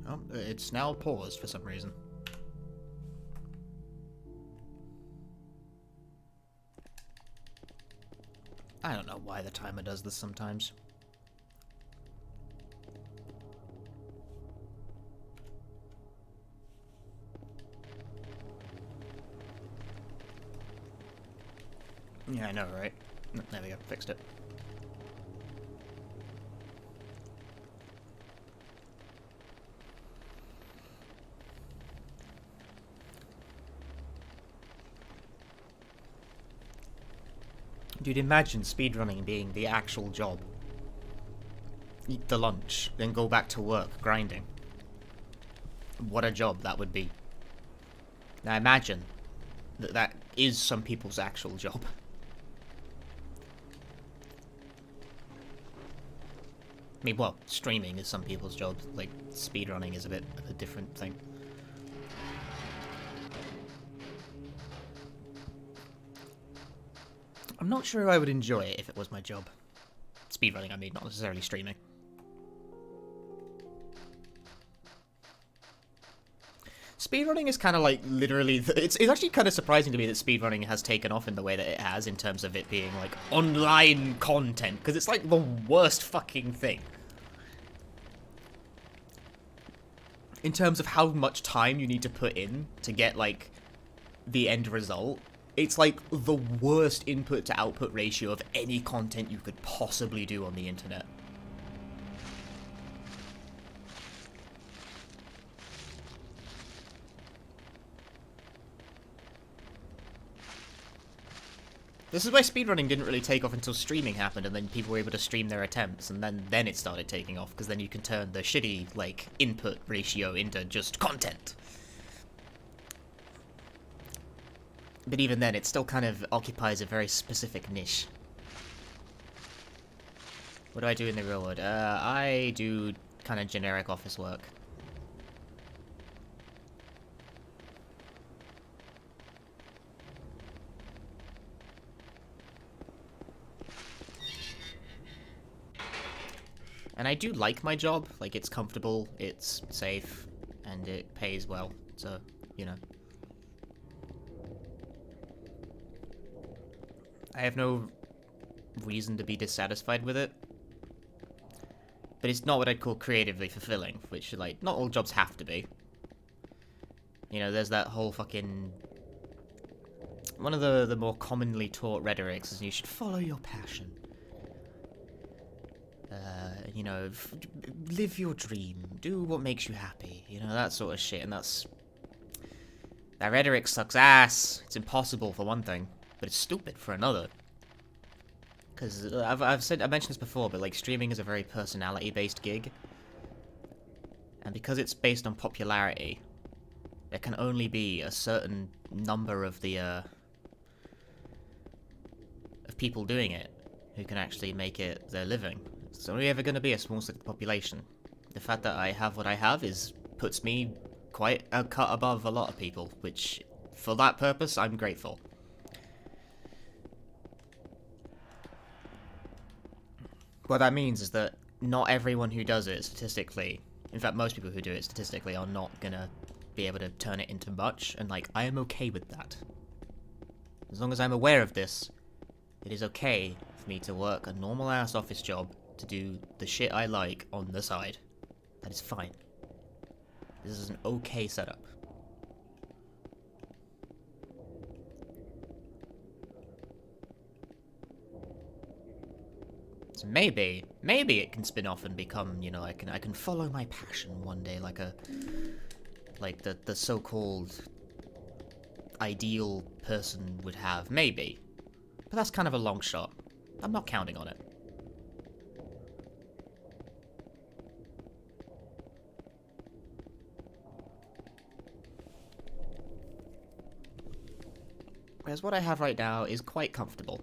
Oh, it's now paused for some reason. I don't know why the timer does this sometimes. Yeah, I know, right? There we go, fixed it. Dude, imagine speedrunning being the actual job. Eat the lunch, then go back to work, grinding. What a job that would be. Now imagine that that is some people's actual job. I mean, well, streaming is some people's job. Like, speedrunning is a bit of a different thing. I'm not sure I would enjoy it if it was my job. Speedrunning, I mean, not necessarily streaming. Speedrunning is kind of like literally... It's actually kind of surprising to me that speedrunning has taken off in the way that it has in terms of it being like online content. Because it's like the worst fucking thing. In terms of how much time you need to put in to get like the end result. It's like the worst input to output ratio of any content you could possibly do on the internet. This is why speedrunning didn't really take off until streaming happened, and then people were able to stream their attempts, and then it started taking off, because then you can turn the shitty, like, input ratio into just content. But even then, it still kind of occupies a very specific niche. What do I do in the real world? I do kind of generic office work. And I do like my job. Like, it's comfortable, it's safe, and it pays well. So, you know. I have no reason to be dissatisfied with it. But it's not what I'd call creatively fulfilling, which, like, not all jobs have to be. You know, there's that whole fucking... One of the more commonly taught rhetorics is you should follow your passion. You know, live your dream, do what makes you happy, you know, that sort of shit, and that's... That rhetoric sucks ass. It's impossible for one thing, but it's stupid for another. Because I've mentioned this before, but like streaming is a very personality-based gig, and because it's based on popularity, there can only be a certain number of the of people doing it who can actually make it their living. It's only ever going to be a small set of the population. The fact that I have what I have puts me quite a cut above a lot of people, which, for that purpose, I'm grateful. What that means is that not everyone who does it statistically, in fact most people who do it statistically, are not gonna be able to turn it into much, and like, I am okay with that. As long as I'm aware of this, it is okay for me to work a normal ass office job to do the shit I like on the side. That is fine. This is an okay setup. So maybe it can spin off and become, you know, I can follow my passion one day, like the so-called ideal person would have. Maybe. But that's kind of a long shot. I'm not counting on it. Whereas what I have right now is quite comfortable.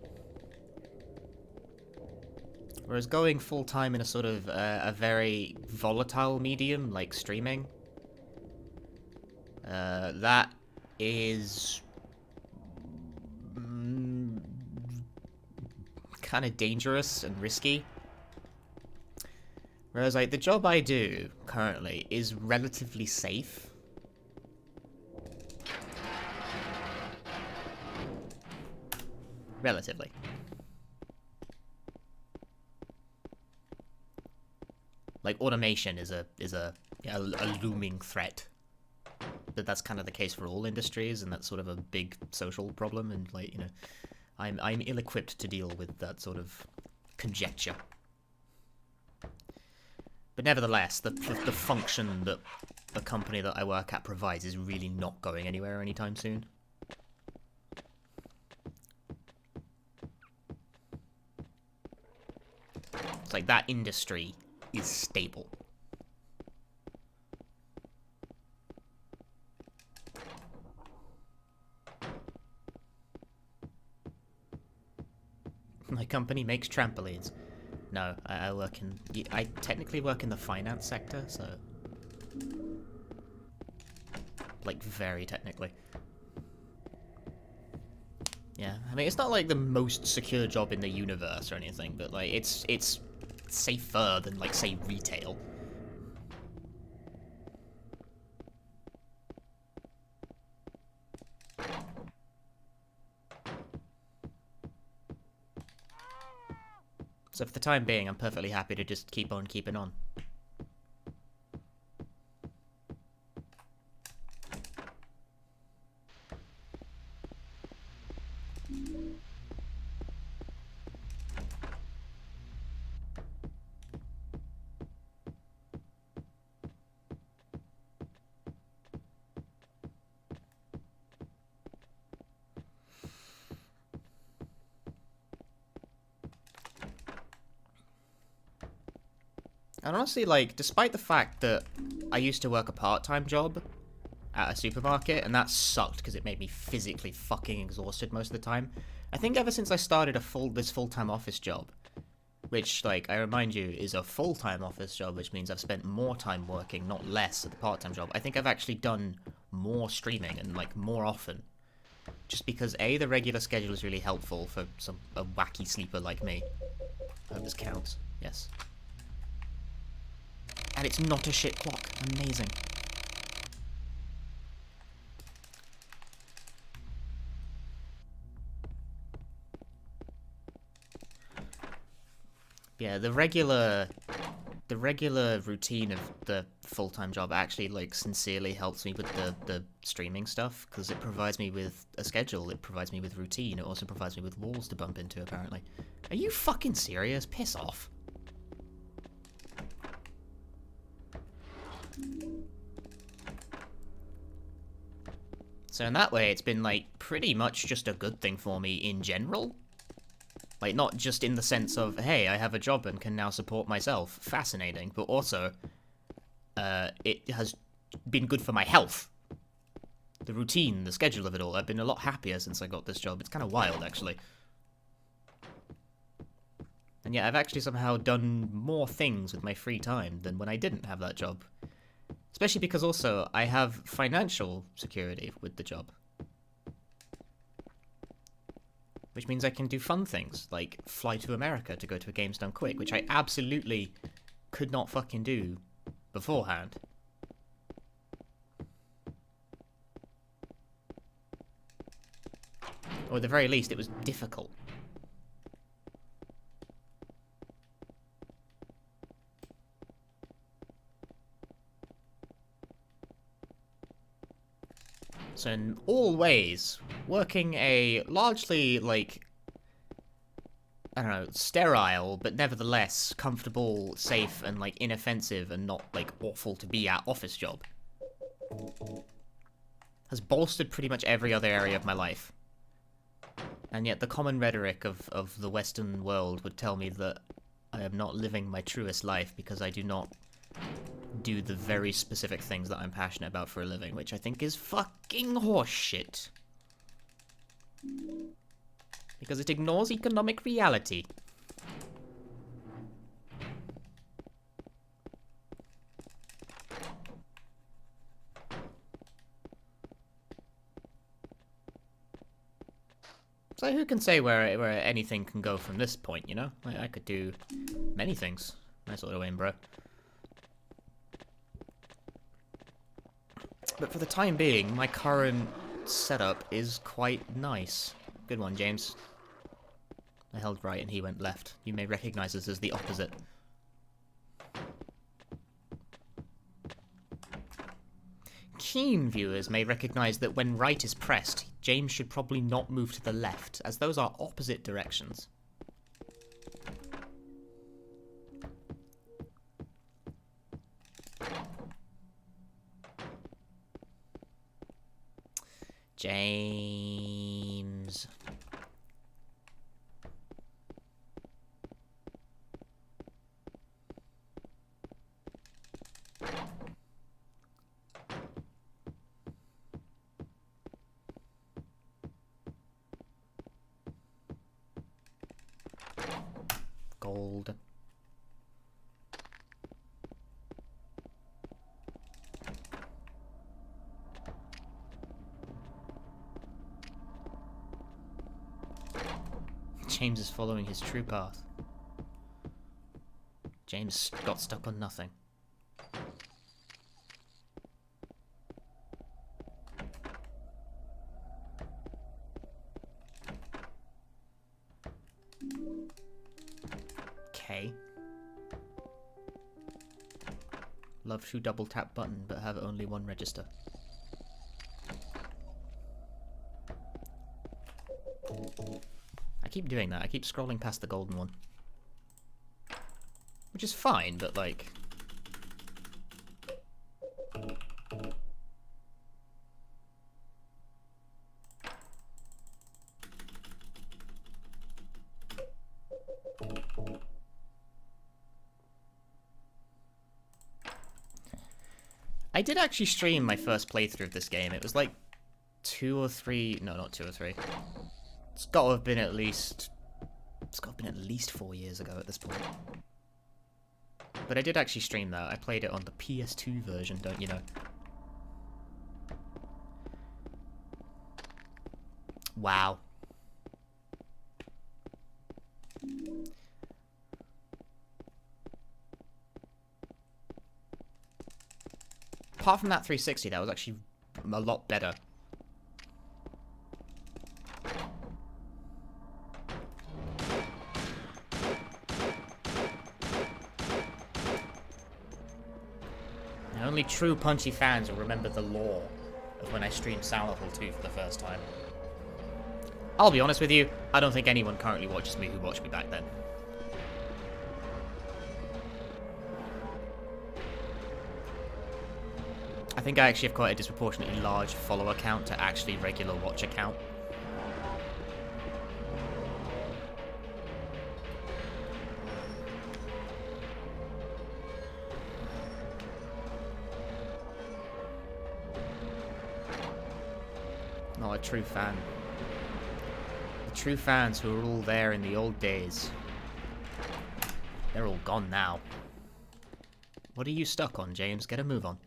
Whereas going full-time in a sort of a very volatile medium, like streaming, that is kind of dangerous and risky. Whereas, like, the job I do currently is relatively safe. Relatively. Like, automation is a looming threat. But that's kind of the case for all industries, and that's sort of a big social problem, and, like, you know, I'm ill-equipped to deal with that sort of conjecture. But nevertheless, the function that the company that I work at provides is really not going anywhere anytime soon. It's like that industry is stable. My company makes trampolines. No, I work in... I technically work in the finance sector, so... Like, very technically. Yeah, I mean, it's not like the most secure job in the universe or anything, but, like, it's safer than, like, say, retail. So for the time being, I'm perfectly happy to just keep on keeping on. And honestly, like, despite the fact that I used to work a part-time job at a supermarket, and that sucked because it made me physically fucking exhausted most of the time, I think ever since I started this full-time office job, which, like, I remind you, is a full-time office job, which means I've spent more time working, not less, at the part-time job. I think I've actually done more streaming and, like, more often. Just because, A, the regular schedule is really helpful for a wacky sleeper like me. I hope this counts. Yes. And it's not a shit clock. Amazing. Yeah, the regular routine of the full-time job actually, like, sincerely helps me with the streaming stuff, because it provides me with a schedule, it provides me with routine, it also provides me with walls to bump into, apparently. Are you fucking serious? Piss off. So in that way, it's been, like, pretty much just a good thing for me in general. Like, not just in the sense of, hey, I have a job and can now support myself. Fascinating. But also, it has been good for my health. The routine, the schedule of it all. I've been a lot happier since I got this job. It's kind of wild, actually. And yet, I've actually somehow done more things with my free time than when I didn't have that job. Especially because also, I have financial security with the job. Which means I can do fun things, like fly to America to go to a Games Done Quick, which I absolutely could not fucking do beforehand. Or at the very least, it was difficult. So in all ways, working a largely, like, I don't know, sterile, but nevertheless comfortable, safe, and, like, inoffensive and not, like, awful to be at office job has bolstered pretty much every other area of my life. And yet the common rhetoric of the Western world would tell me that I am not living my truest life because I do not do the very specific things that I'm passionate about for a living, which I think is fucking horseshit. Because it ignores economic reality. So who who can say where anything can go from this point, you know? I could do many things. Nice little aim, bro. But for the time being, my current setup is quite nice. Good one, James. I held right and he went left. You may recognize this as the opposite. Keen viewers may recognize that when right is pressed, James should probably not move to the left, as those are opposite directions. James. Gold. James is following his true path. James got stuck on nothing. Okay. Love to double tap button, but have only one register. I keep doing that. I keep scrolling past the golden one. Which is fine, but like... I did actually stream my first playthrough of this game. It was like 2 or 3... No, not 2 or 3. It's got to have been at least... It's got to have been at least 4 years ago at this point. But I did actually stream that. I played it on the PS2 version, don't you know? Wow. Apart from that 360, that was actually a lot better. Only true Punchy fans will remember the lore of when I streamed Silent Hill 2 for the first time. I'll be honest with you, I don't think anyone currently watches me who watched me back then. I think I actually have quite a disproportionately large follower count to actually regular watcher count. Not a true fan. The true fans who were all there in the old days. They're all gone now. What are you stuck on, James? Get a move on.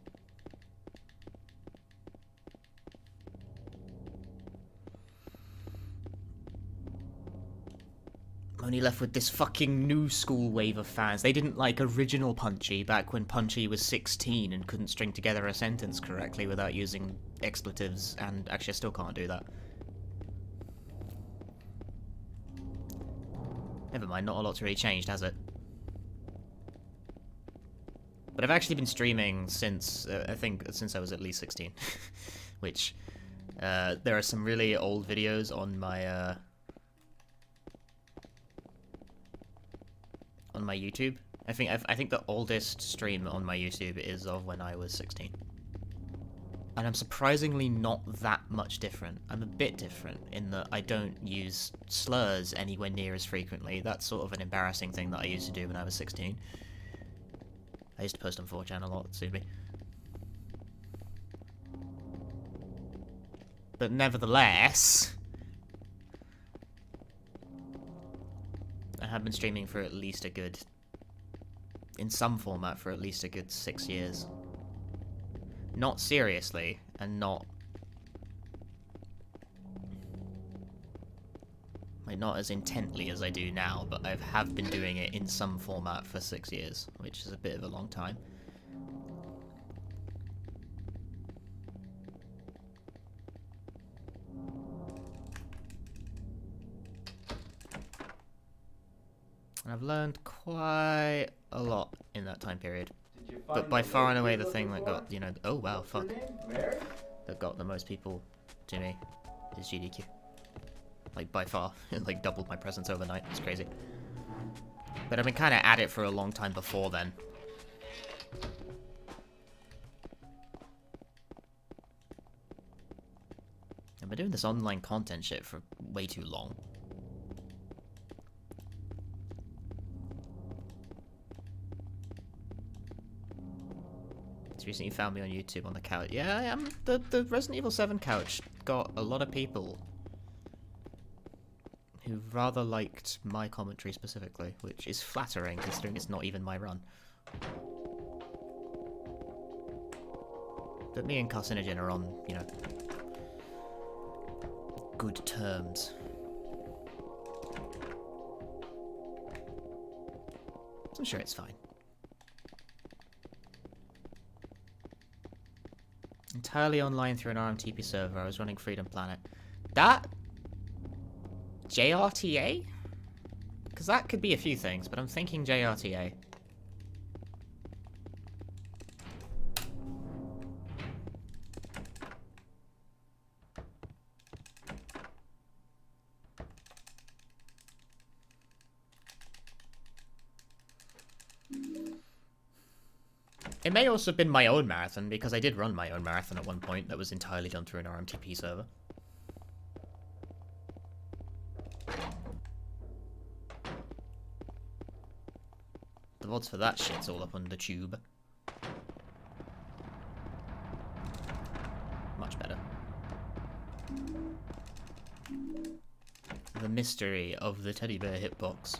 I'm only left with this fucking new school wave of fans. They didn't like original Punchy back when Punchy was 16 and couldn't string together a sentence correctly without using expletives, and actually I still can't do that. Never mind, not a lot's really changed, has it? But I've actually been streaming since, I think, since I was at least 16. Which, there are some really old videos on my, on my YouTube. I think the oldest stream on my YouTube is of when I was 16. And I'm surprisingly not that much different. I'm a bit different in that I don't use slurs anywhere near as frequently. That's sort of an embarrassing thing that I used to do when I was 16. I used to post on 4chan a lot, sue me. But nevertheless, I have been streaming for at least a good, in some format, for at least a good 6 years. Not seriously, and not... Like, not as intently as I do now, but I have been doing it in some format for 6 years, which is a bit of a long time. And I've learned quite a lot in that time period. But by far and away the thing that got, you know, oh wow, fuck, that got the most people to me is GDQ. Like, by far. It, like, doubled my presence overnight. It's crazy. But I've been kind of at it for a long time before then. I've been doing this online content shit for way too long. It's recently found me on YouTube on the couch. Yeah, I am. The Resident Evil 7 couch got a lot of people who rather liked my commentary specifically, which is flattering considering it's not even my run. But me and Carcinogen are on, you know, good terms. I'm sure it's fine. Entirely online through an RMTP server. I was running Freedom Planet. That JRTA? Because that could be a few things, but I'm thinking JRTA. It may also have been my own marathon, because I did run my own marathon at one point that was entirely done through an RMTP server. The VODs for that shit's all up on the tube. Much better. The mystery of the teddy bear hitbox.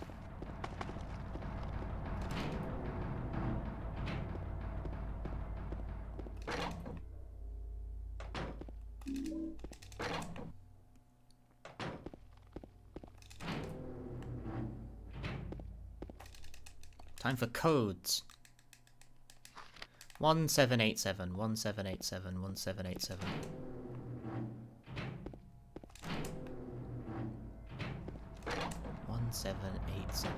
Time for codes. 1787, 1787, 1787. One, 7, 8, 7.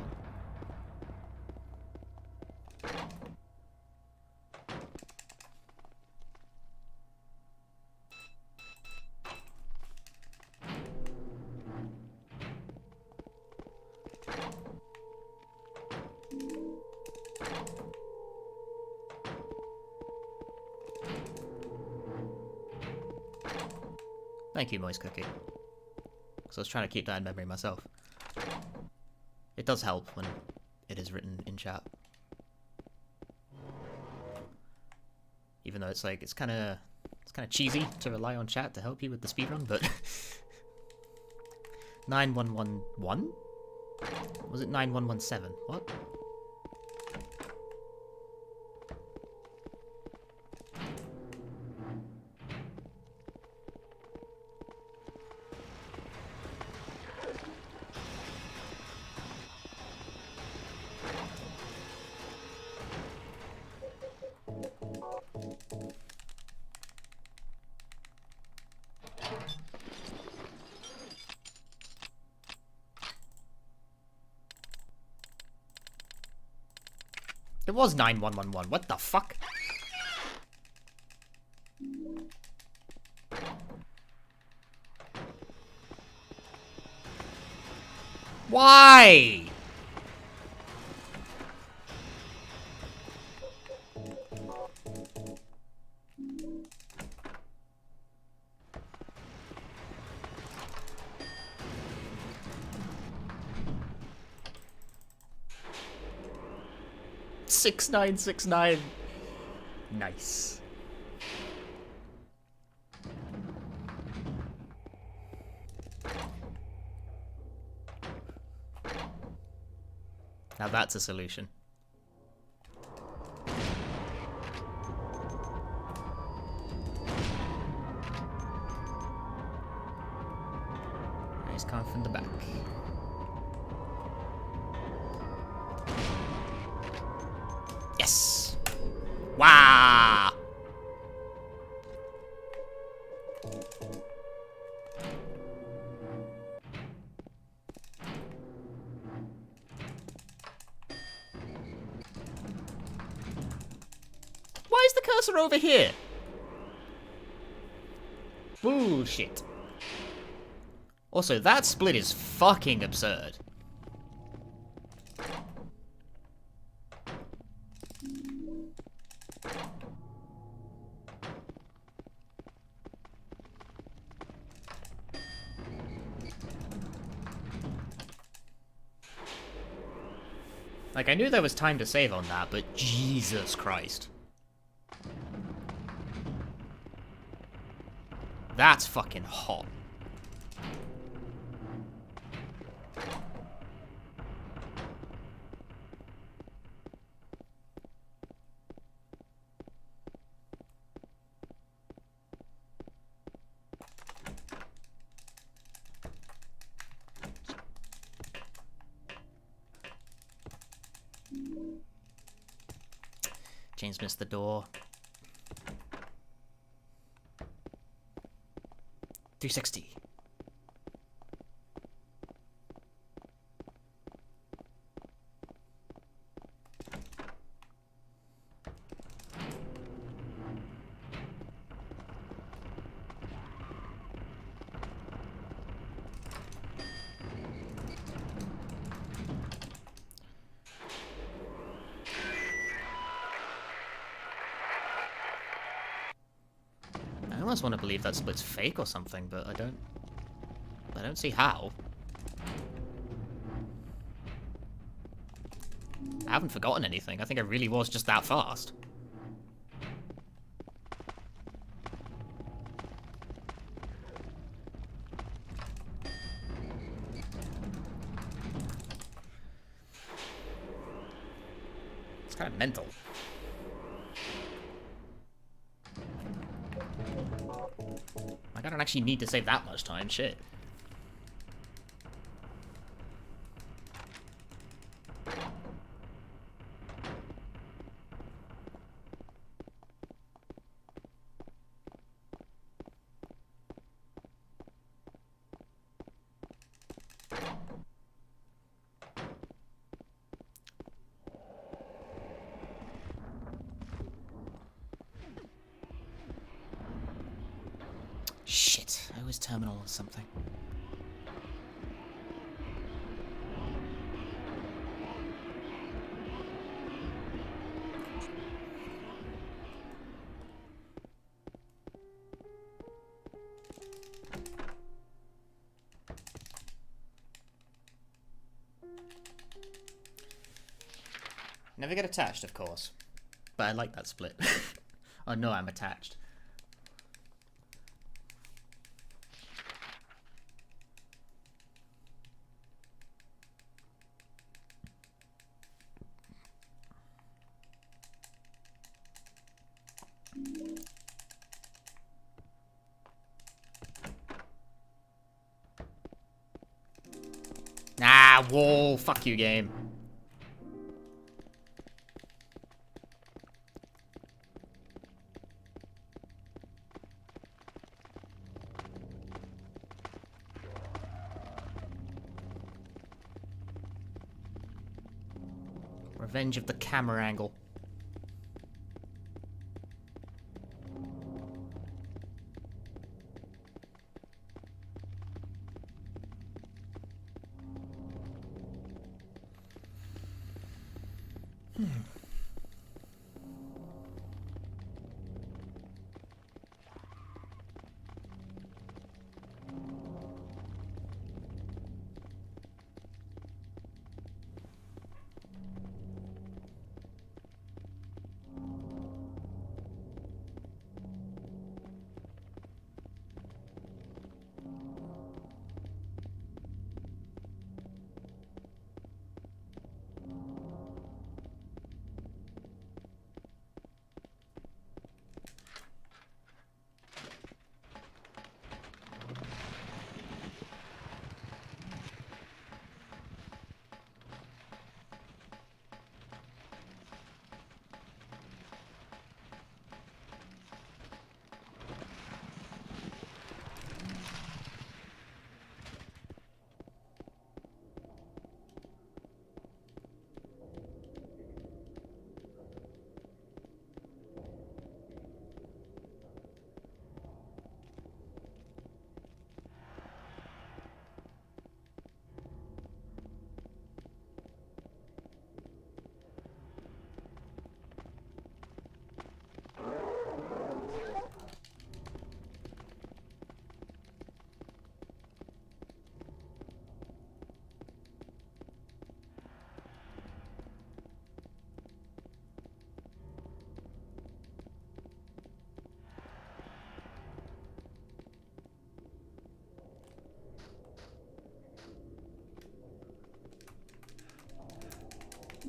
Thank you, Moist Cookie. Because I was trying to keep that in memory myself. It does help when it is written in chat. Even though it's like, it's kind of cheesy to rely on chat to help you with the speedrun, but... 9111? Was it 9117? What? It was 9111. What the fuck? Why? Six nine 6969. Nice. Now that's a solution. He's coming from the back. Wah! Why is the cursor over here? Bullshit. Also, that split is fucking absurd. Like, I knew there was time to save on that, but Jesus Christ. That's fucking hot. James missed the door. 360. I almost want to believe that split's fake or something, but I don't see how. I haven't forgotten anything. I think I really was just that fast. It's kind of mental. Like, I don't actually need to save that much time, shit. Shit, I was terminal or something. Never get attached, of course. But I like that split. Oh no, I'm attached. Nah, whoa, fuck you, game. Revenge of the camera angle.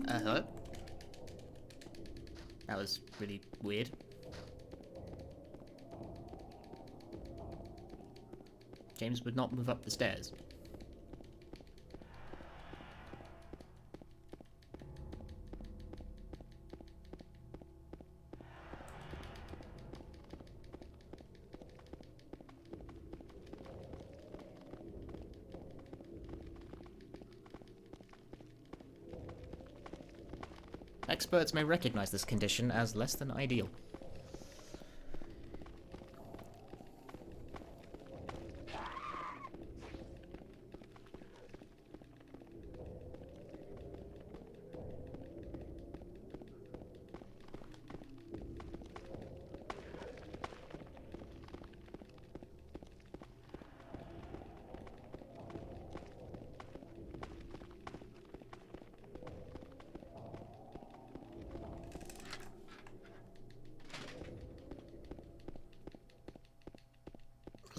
Hello? That was really weird. James would not move up the stairs. Experts may recognize this condition as less than ideal.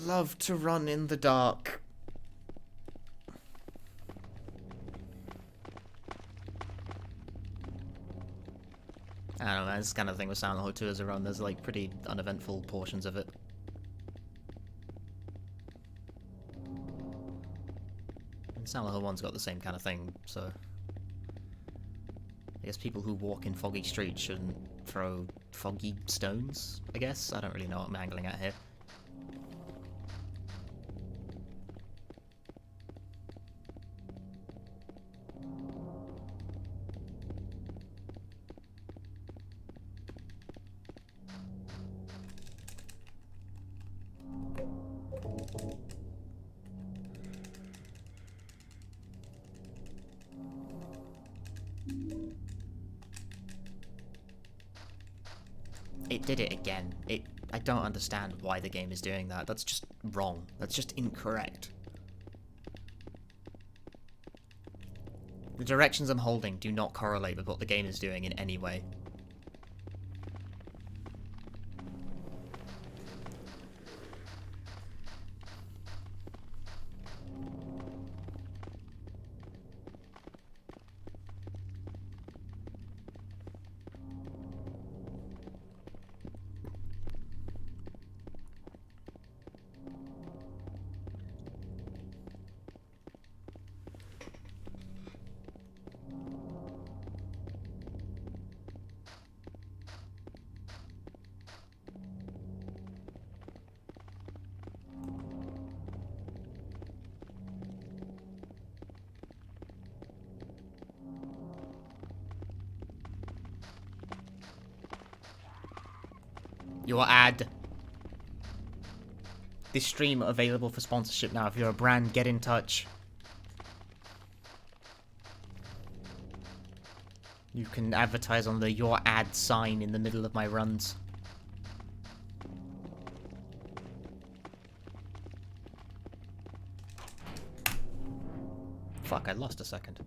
Love to run in the dark. I don't know, man, this kind of thing with Silent Hill 2 is around. There's like pretty uneventful portions of it. And Silent Hill 1's got the same kind of thing, so I guess people who walk in foggy streets shouldn't throw foggy stones, I guess? I don't really know what I'm angling at here. It did it again. I don't understand why the game is doing that. That's just wrong. That's just incorrect. The directions I'm holding do not correlate with what the game is doing in any way. Your ad. This stream available for sponsorship now. If you're a brand, get in touch. You can advertise on the your ad sign in the middle of my runs. Fuck, I lost a second.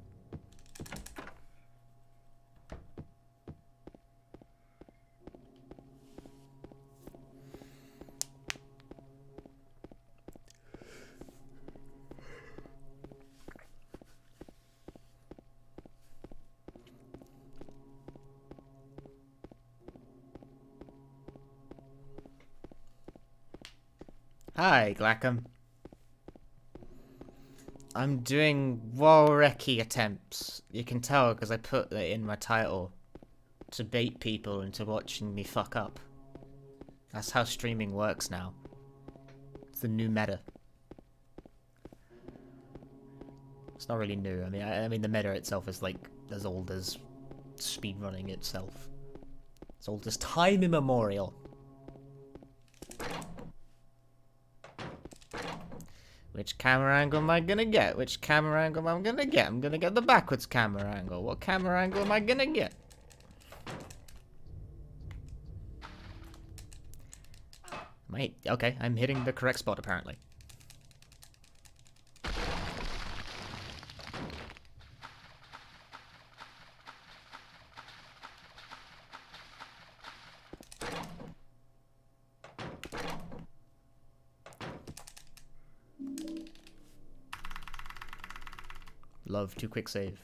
Hi, Glackham. I'm doing Warrecki attempts. You can tell because I put that in my title to bait people into watching me fuck up. That's how streaming works now. It's the new meta. It's not really new. I mean the meta itself is like as old as speedrunning itself. As old as time immemorial. Which camera angle am I gonna get? Which camera angle am I gonna get? I'm gonna get the backwards camera angle. What camera angle am I gonna get? Wait, okay, I'm hitting the correct spot apparently. Love to quick save.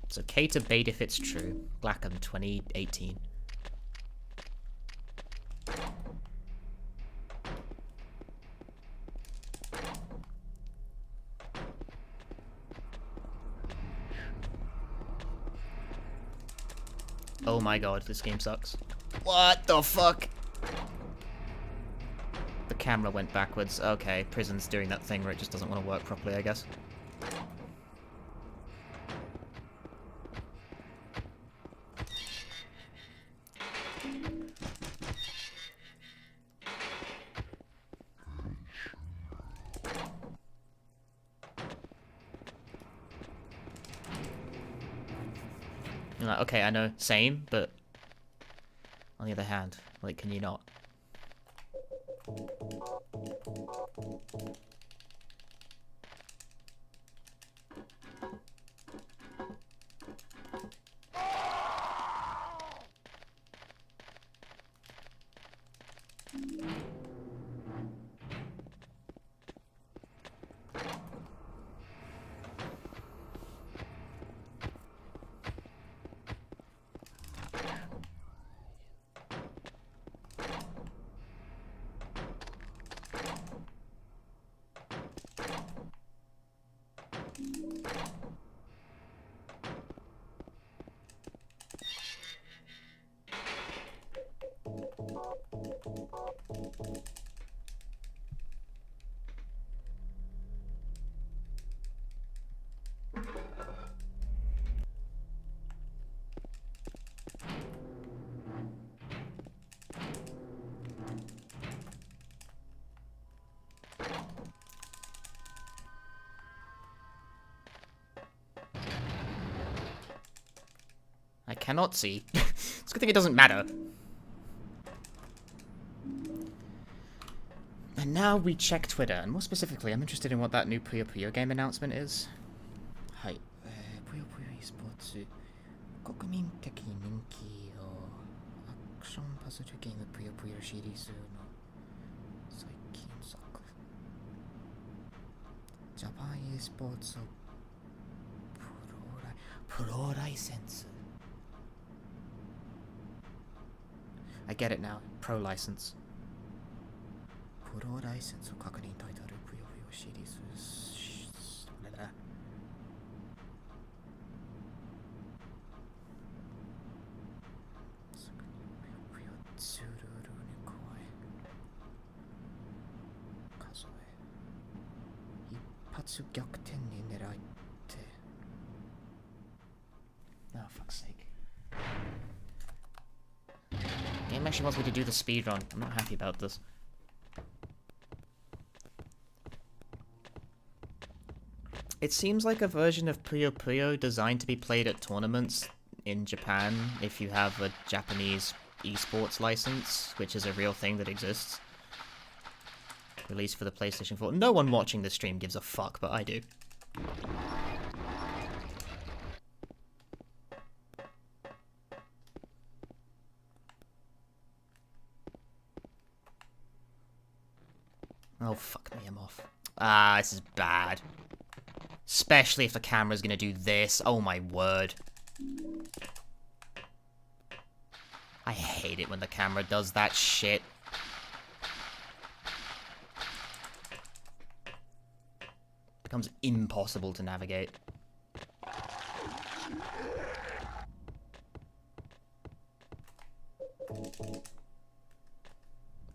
It's okay to bait if it's true. Blackham 2018. Oh my god, this game sucks. What the fuck? The camera went backwards. Okay, prison's doing that thing where it just doesn't want to work properly, I guess. You're like, okay, I know, same, but on the other hand, like, can you not? I cannot see. It's a good thing it doesn't matter. And now we check Twitter, and more specifically, I'm interested in what that new Puyo Puyo game announcement is. Hi. Puyo Puyo eSports. 国民的人気をアクションパズルゲームぷよぷよシリーズの最近作ジャパン e スポーツプロライセンス I get it now. Pro license. プロライセンスを確認タイトルぷよぷよシリーズツールールに加え数え一発逆転に狙って Oh fuck's sake. Game actually wants me to do the speedrun. I'm not happy about this. It seems like a version of Puyo Puyo designed to be played at tournaments in Japan if you have a Japanese esports license, which is a real thing that exists. Released for the PlayStation 4. No one watching this stream gives a fuck, but I do. Oh, fuck me, I'm off. Ah, this is bad. Especially if the camera's gonna do this. Oh my word. I hate it when the camera does that shit. It becomes impossible to navigate.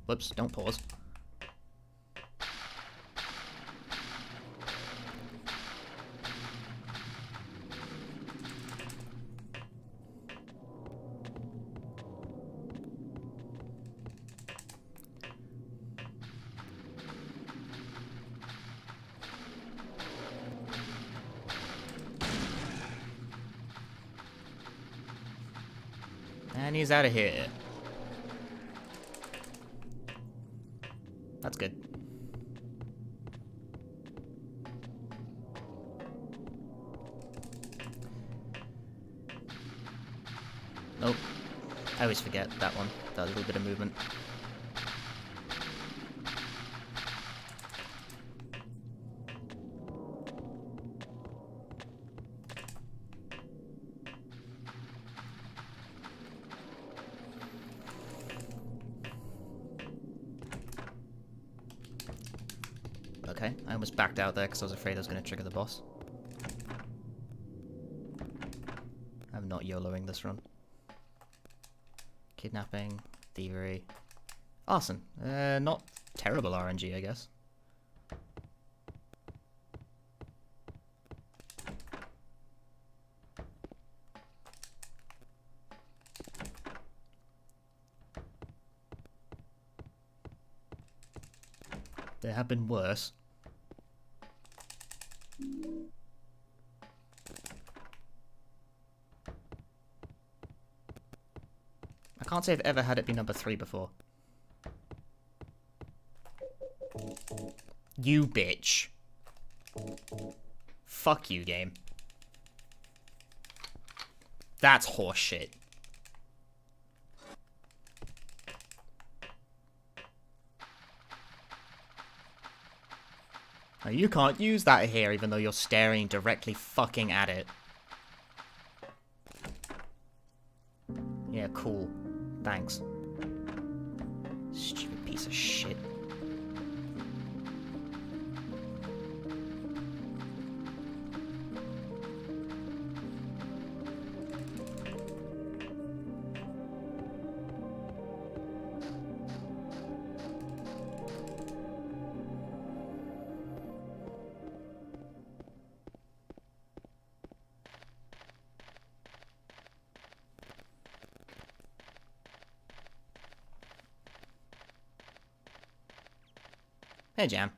Whoops, don't pause. And he's out of here. That's good. Nope. I always forget that one. That little bit of movement. Okay, I almost backed out there because I was afraid I was going to trigger the boss. I'm not YOLOing this run. Kidnapping, thievery, arson. Not terrible RNG, I guess. There have been worse. I can't say I've ever had it be number 3 before. You bitch. Fuck you, game. That's horseshit. Now, you can't use that here even though you're staring directly fucking at it. Yeah, cool. Thanks. Stupid piece of shit. Hey, Jam.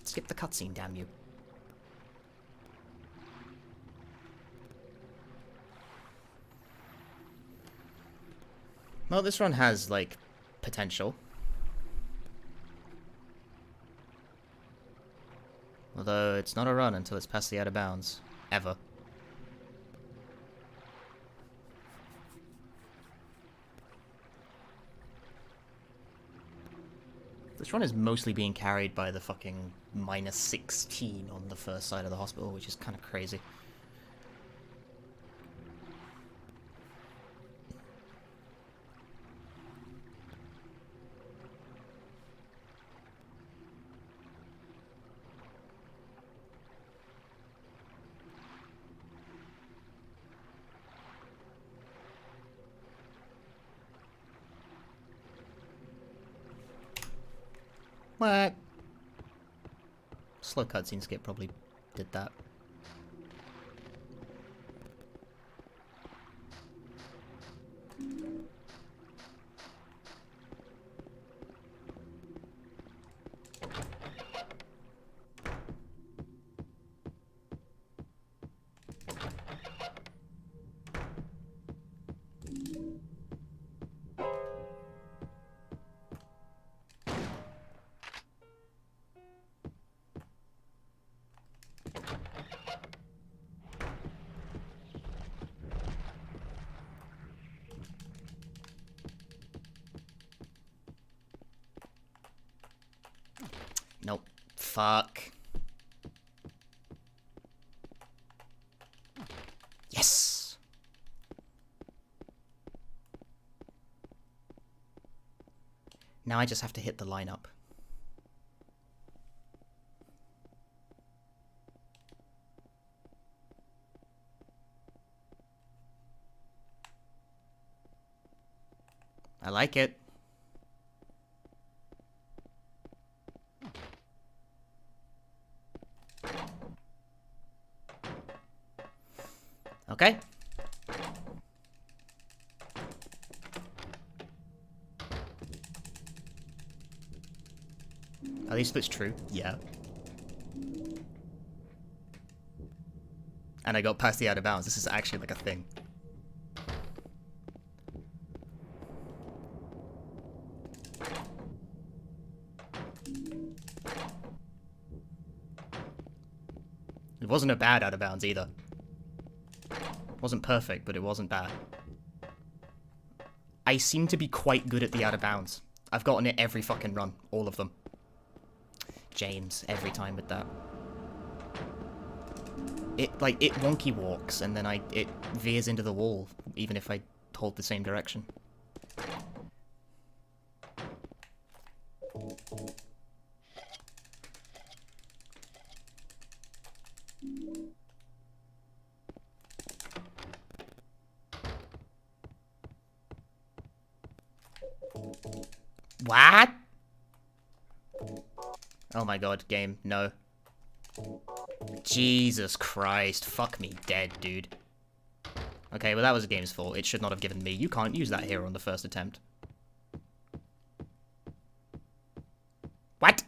Skip the cutscene, damn you. Well, this run has, like, potential. Although, it's not a run until it's past the out of bounds. Ever. This run is mostly being carried by the fucking -16 on the first side of the hospital, which is kind of crazy. What? Slow cutscene skip probably did that. Nope. Fuck. Yes! Now I just have to hit the lineup. I like it. Okay. At least it's true. Yeah. And I got past the out of bounds. This is actually like a thing. It wasn't a bad out of bounds either. It wasn't perfect, but it wasn't bad. I seem to be quite good at the out of bounds. I've gotten it every fucking run. All of them. James, every time with that. It wonky walks, and then it veers into the wall, even if I hold the same direction. What? Oh my god, game, no. Jesus Christ, fuck me dead, dude. Okay, well that was the game's fault. It should not have given me. You can't use that hero on the first attempt. What?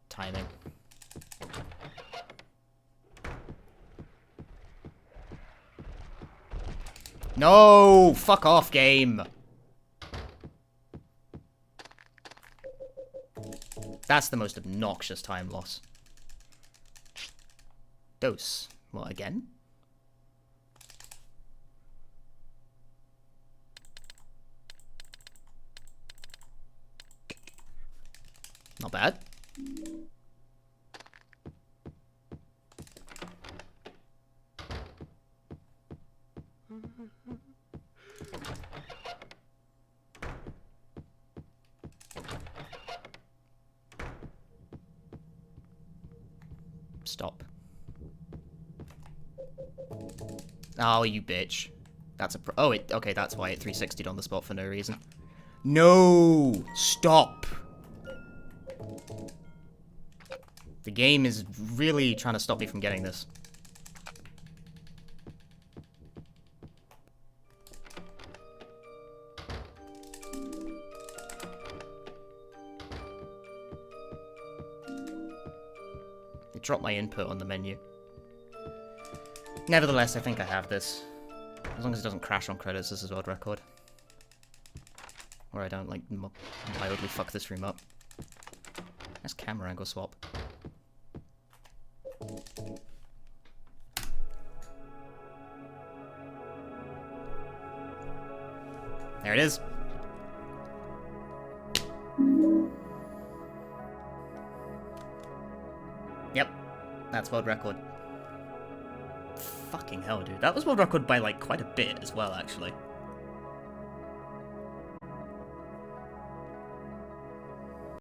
Timing. No! Fuck off, game! That's the most obnoxious time loss. Dose. What, again? Not bad. Stop. Oh, you bitch. That's a oh, okay, that's why it 360'd on the spot for no reason. No! Stop! The game is really trying to stop me from getting this. It dropped my input on the menu. Nevertheless, I think I have this. As long as it doesn't crash on credits, this is world record. Or I don't, like, mildly fuck this room up. Nice camera angle swap. There it is. Yep, that's world record. Fucking hell, dude. That was world record by, like, quite a bit as well, actually.